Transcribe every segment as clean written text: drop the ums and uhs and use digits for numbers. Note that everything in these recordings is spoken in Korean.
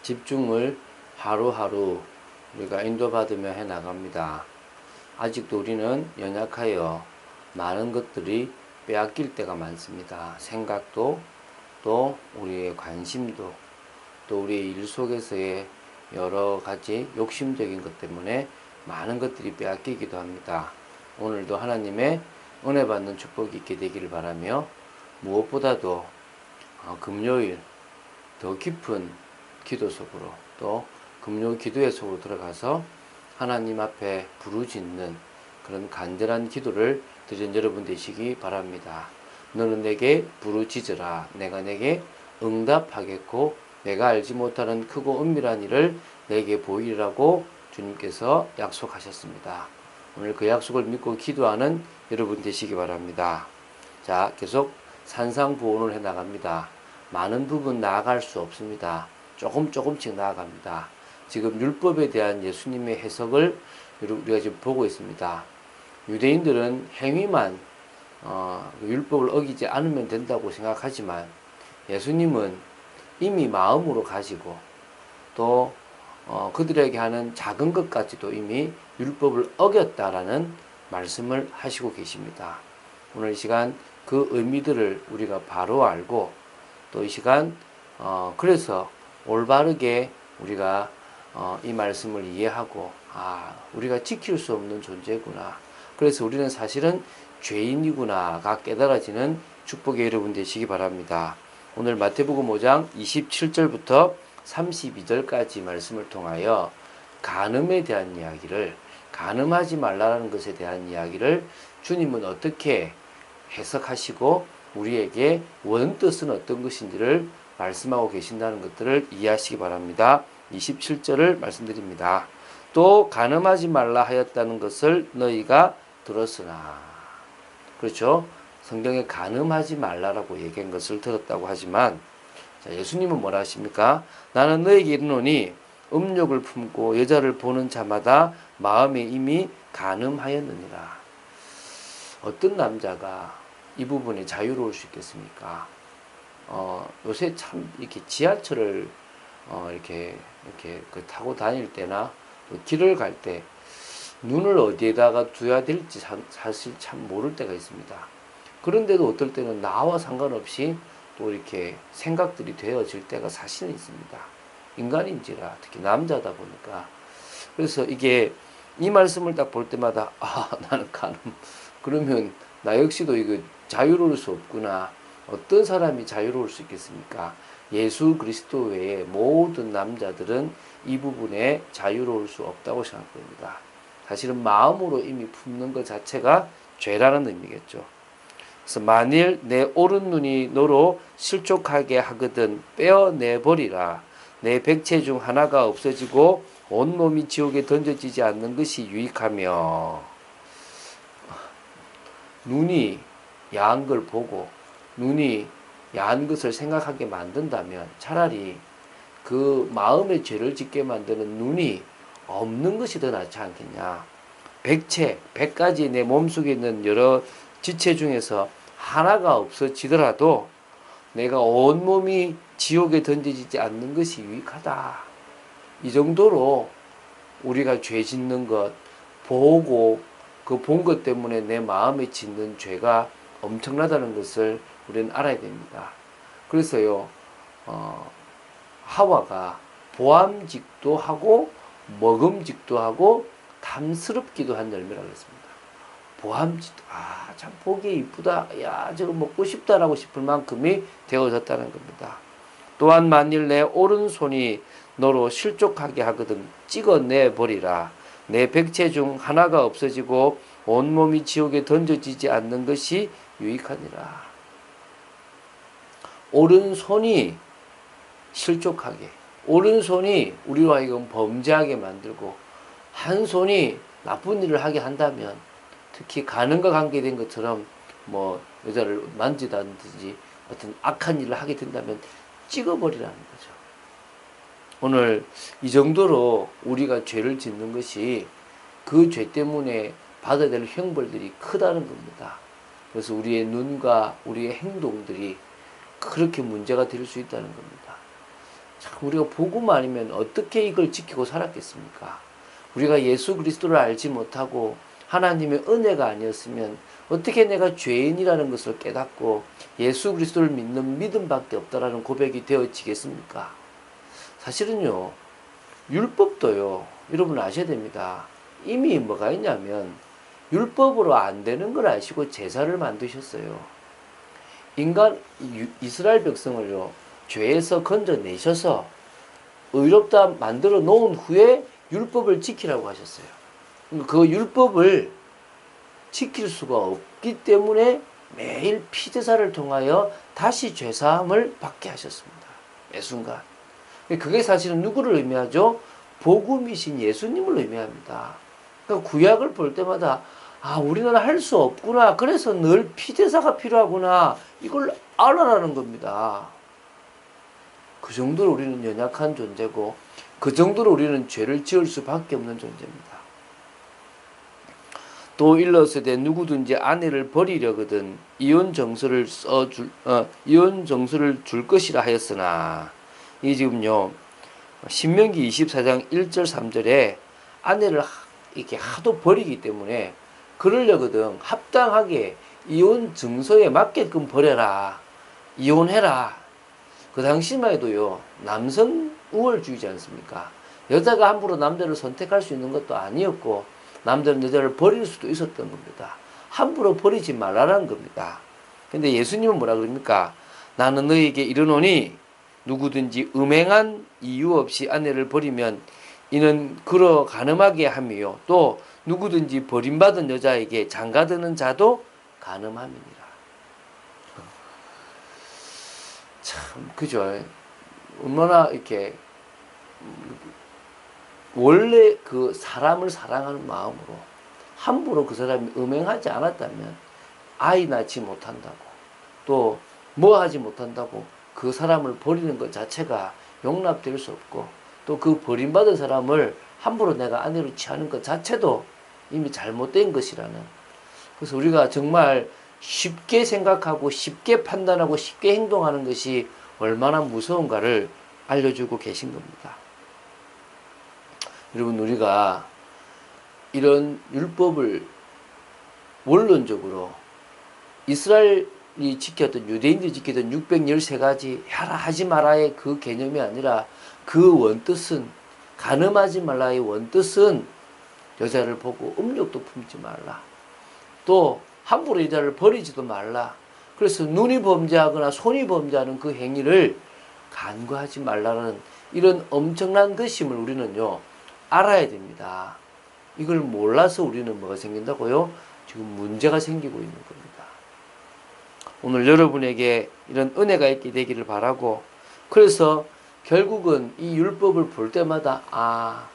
집중을 하루하루 우리가 인도받으며 해 나갑니다. 아직도 우리는 연약하여 많은 것들이 빼앗길 때가 많습니다. 생각도, 또 우리의 관심도, 또 우리의 일 속에서의 여러 가지 욕심적인 것 때문에 많은 것들이 빼앗기기도 합니다. 오늘도 하나님의 은혜 받는 축복이 있게 되기를 바라며, 무엇보다도 금요일 더 깊은 기도 속으로, 또 금요 기도의 속으로 들어가서 하나님 앞에 부르짖는 그런 간절한 기도를 드린 여러분 되시기 바랍니다. 너는 내게 부르짖으라. 내가 내게 응답하겠고 내가 알지 못하는 크고 은밀한 일을 내게 보이리라고 주님께서 약속하셨습니다. 오늘 그 약속을 믿고 기도하는 여러분 되시기 바랍니다. 자, 계속 산상보온을 해 나갑니다. 많은 부분 나아갈 수 없습니다. 조금씩 나아갑니다. 지금 율법에 대한 예수님의 해석을 우리가 지금 보고 있습니다. 유대인들은 행위만 율법을 어기지 않으면 된다고 생각하지만, 예수님은 이미 마음으로 가지고 또 그들에게 하는 작은 것까지도 이미 율법을 어겼다라는 말씀을 하시고 계십니다. 오늘 이 시간 그 의미들을 우리가 바로 알고, 또 이 시간 그래서 올바르게 우리가 이 말씀을 이해하고, 우리가 지킬 수 없는 존재구나, 그래서 우리는 사실은 죄인이구나가 깨달아지는 축복의 여러분 되시기 바랍니다. 오늘 마태복음 5장 27절부터 32절까지 말씀을 통하여 간음에 대한 이야기를, 간음하지 말라는 것에 대한 이야기를 주님은 어떻게 해석하시고 우리에게 원뜻은 어떤 것인지를 말씀하고 계신다는 것들을 이해하시기 바랍니다. 27절을 말씀드립니다. 또 간음하지 말라 하였다는 것을 너희가 들었으나. 그렇죠? 성경에 간음하지 말라라고 얘기한 것을 들었다고 하지만, 자, 예수님은 뭐라 하십니까? 나는 너에게 이르노니 음욕을 품고 여자를 보는 자마다 마음에 이미 간음하였느니라. 어떤 남자가 이 부분에 자유로울 수 있겠습니까? 요새 참 이렇게 지하철을 이렇게 타고 다닐 때나 길을 갈 때 눈을 어디에다가 둬야 될지 사실 참 모를 때가 있습니다. 그런데도 어떨 때는 나와 상관없이 또 이렇게 생각들이 되어질 때가 사실은 있습니다. 인간인지라, 특히 남자다 보니까. 그래서 이게 이 말씀을 딱 볼 때마다 나는 간음, 그러면 나 역시도 이거 자유로울 수 없구나. 어떤 사람이 자유로울 수 있겠습니까? 예수 그리스도 외에 모든 남자들은 이 부분에 자유로울 수 없다고 생각됩니다. 사실은 마음으로 이미 품는 것 자체가 죄라는 의미겠죠. 그래서 만일 내 오른 눈이 너로 실족하게 하거든 빼어내버리라. 내 백체 중 하나가 없어지고 온몸이 지옥에 던져지지 않는 것이 유익하며. 눈이 야한 걸 보고 눈이 야한 것을 생각하게 만든다면 차라리 그 마음의 죄를 짓게 만드는 눈이 없는 것이 더 낫지 않겠냐. 100가지 내 몸속에 있는 여러 지체 중에서 하나가 없어지더라도 내가 온몸이 지옥에 던져지지 않는 것이 유익하다. 이 정도로 우리가 죄 짓는 것 보고 그 본 것 때문에 내 마음에 짓는 죄가 엄청나다는 것을 우리는 알아야 됩니다. 그래서요, 하와가 보암직도 하고 먹음직도 하고 탐스럽기도 한 열매라고 했습니다. 보암직도, 참 보기 이쁘다, 야 저거 먹고 싶다라고 싶을 만큼이 되어졌다는 겁니다. 또한 만일 내 오른손이 너로 실족하게 하거든 찍어내 버리라. 내 백체 중 하나가 없어지고 온몸이 지옥에 던져지지 않는 것이 유익하니라. 오른손이 실족하게, 오른손이 우리로 하여금 범죄하게 만들고 한 손이 나쁜 일을 하게 한다면, 특히 간음과 관계된 것처럼 여자를 만지다든지 어떤 악한 일을 하게 된다면 찍어버리라는 거죠. 오늘 이 정도로 우리가 죄를 짓는 것이 그 죄 때문에 받아야 될 형벌들이 크다는 겁니다. 그래서 우리의 눈과 우리의 행동들이 그렇게 문제가 될 수 있다는 겁니다. 참 우리가 복음 아니면 어떻게 이걸 지키고 살았겠습니까? 우리가 예수 그리스도를 알지 못하고 하나님의 은혜가 아니었으면 어떻게 내가 죄인이라는 것을 깨닫고 예수 그리스도를 믿는 믿음밖에 없다라는 고백이 되어지겠습니까? 사실은요, 율법도요, 여러분 아셔야 됩니다. 이미 뭐가 있냐면 율법으로 안 되는 걸 아시고 제사를 만드셨어요. 이스라엘 백성을요, 죄에서 건져내셔서 의롭다 만들어 놓은 후에 율법을 지키라고 하셨어요. 그 율법을 지킬 수가 없기 때문에 매일 피제사를 통하여 다시 죄사함을 받게 하셨습니다. 매 순간. 그게 사실은 누구를 의미하죠? 복음이신 예수님을 의미합니다. 그러니까 구약을 볼 때마다 우리는 할 수 없구나. 그래서 늘 피제사가 필요하구나. 이걸 알아라는 겁니다. 그 정도로 우리는 연약한 존재고 그 정도로 우리는 죄를 지을 수밖에 없는 존재입니다. 또 일러스되 누구든지 아내를 버리려거든 이혼 정서를 줄 것이라 하였으나, 이 지금요 신명기 24장 1절 3절에 아내를 이렇게 하도 버리기 때문에 그러려거든 합당하게 이혼 증서에 맞게끔 버려라, 이혼해라. 그 당시만 해도요 남성 우월주의지 않습니까? 여자가 함부로 남자를 선택할 수 있는 것도 아니었고 남자는 여자를 버릴 수도 있었던 겁니다. 함부로 버리지 말라는 겁니다. 근데 예수님은 뭐라 그럽니까? 나는 너희에게 이르노니 누구든지 음행한 이유 없이 아내를 버리면 이는 그러 간음하게 함이요 또 누구든지 버림받은 여자에게 장가드는 자도 간음함이니라. 참 그죠? 얼마나 이렇게 원래 그 사람을 사랑하는 마음으로 함부로 그 사람이 음행하지 않았다면 아이 낳지 못한다고 또 뭐 하지 못한다고 그 사람을 버리는 것 자체가 용납될 수 없고 또 그 버림받은 사람을 함부로 내가 아내로 취하는 것 자체도 이미 잘못된 것이라는, 그래서 우리가 정말 쉽게 생각하고 쉽게 판단하고 쉽게 행동하는 것이 얼마나 무서운가를 알려주고 계신 겁니다. 여러분, 우리가 이런 율법을 원론적으로 이스라엘이 지켰던, 유대인들이 지켰던 613가지 하라 하지 마라의 그 개념이 아니라 그 원뜻은, 간음하지 말라의 원뜻은 여자를 보고 음욕도 품지 말라, 또 함부로 여자를 버리지도 말라. 그래서 눈이 범죄하거나 손이 범죄하는 그 행위를 간과하지 말라는 이런 엄청난 것임을 우리는요 알아야 됩니다. 이걸 몰라서 우리는 뭐가 생긴다고요? 지금 문제가 생기고 있는 겁니다. 오늘 여러분에게 이런 은혜가 있게 되기를 바라고, 그래서 결국은 이 율법을 볼 때마다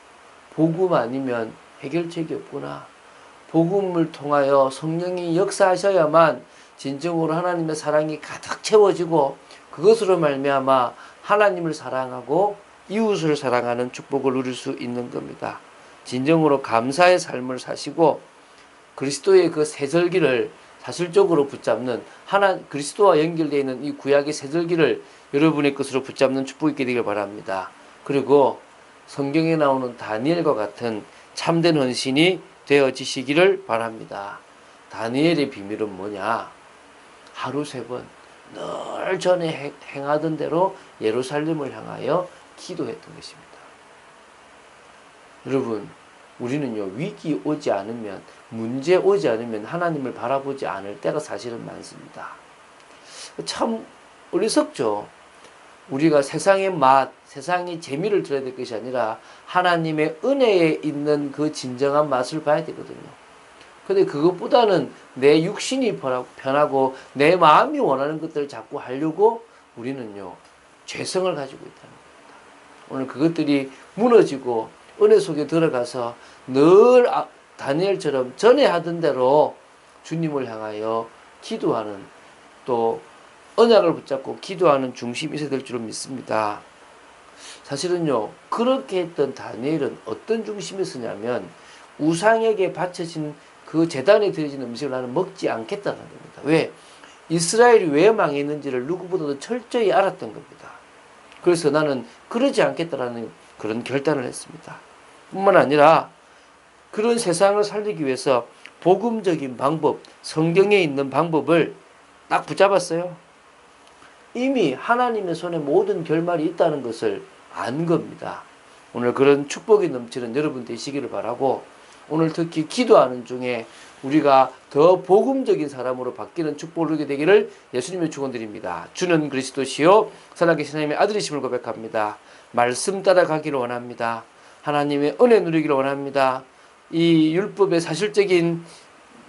복음 아니면 해결책이 없구나. 복음을 통하여 성령이 역사하셔야만 진정으로 하나님의 사랑이 가득 채워지고 그것으로 말미암아 하나님을 사랑하고 이웃을 사랑하는 축복을 누릴 수 있는 겁니다. 진정으로 감사의 삶을 사시고 그리스도의 그 새절기를 사실적으로 붙잡는, 그리스도와 연결되어 있는 이 구약의 새절기를 여러분의 것으로 붙잡는 축복이 있게 되길 바랍니다. 그리고 성경에 나오는 다니엘과 같은 참된 헌신이 되어지시기를 바랍니다. 다니엘의 비밀은 뭐냐? 하루 3번 늘 전에 행하던 대로 예루살렘을 향하여 기도했던 것입니다. 여러분, 우리는요 위기 오지 않으면, 문제 오지 않으면 하나님을 바라보지 않을 때가 사실은 많습니다. 참 어리석죠. 우리가 세상의 맛, 세상의 재미를 들어야 될 것이 아니라 하나님의 은혜에 있는 그 진정한 맛을 봐야 되거든요. 근데 그것보다는 내 육신이 편하고 내 마음이 원하는 것들을 자꾸 하려고 우리는요 죄성을 가지고 있다는 겁니다. 오늘 그것들이 무너지고 은혜 속에 들어가서 늘 다니엘처럼 전에 하던 대로 주님을 향하여 기도하는, 또 언약을 붙잡고 기도하는 중심이 있어야 될 줄로 믿습니다. 사실은요 그렇게 했던 다니엘은 어떤 중심이었냐면 우상에게 바쳐진 그 제단에 드려진 음식을 나는 먹지 않겠다는 겁니다. 왜? 이스라엘이 왜 망했는지를 누구보다도 철저히 알았던 겁니다. 그래서 나는 그러지 않겠다라는 그런 결단을 했습니다. 뿐만 아니라 그런 세상을 살리기 위해서 복음적인 방법, 성경에 있는 방법을 딱 붙잡았어요. 이미 하나님의 손에 모든 결말이 있다는 것을 안 겁니다. 오늘 그런 축복이 넘치는 여러분 되시기를 바라고, 오늘 특히 기도하는 중에 우리가 더 복음적인 사람으로 바뀌는 축복을 누리게 되기를 예수님의 축원드립니다. 주는 그리스도시요 살아계신 하나님의 아들이심을 고백합니다. 말씀 따라가기를 원합니다. 하나님의 은혜 누리기를 원합니다. 이 율법의 사실적인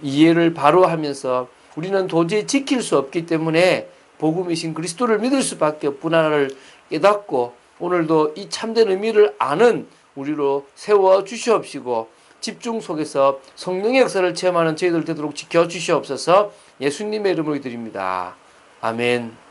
이해를 바로 하면서 우리는 도저히 지킬 수 없기 때문에 복음이신 그리스도를 믿을 수밖에 없구나를 깨닫고, 오늘도 이 참된 의미를 아는 우리로 세워 주시옵시고, 집중 속에서 성령의 역사를 체험하는 저희들 되도록 지켜주시옵소서. 예수님의 이름으로 드립니다. 아멘.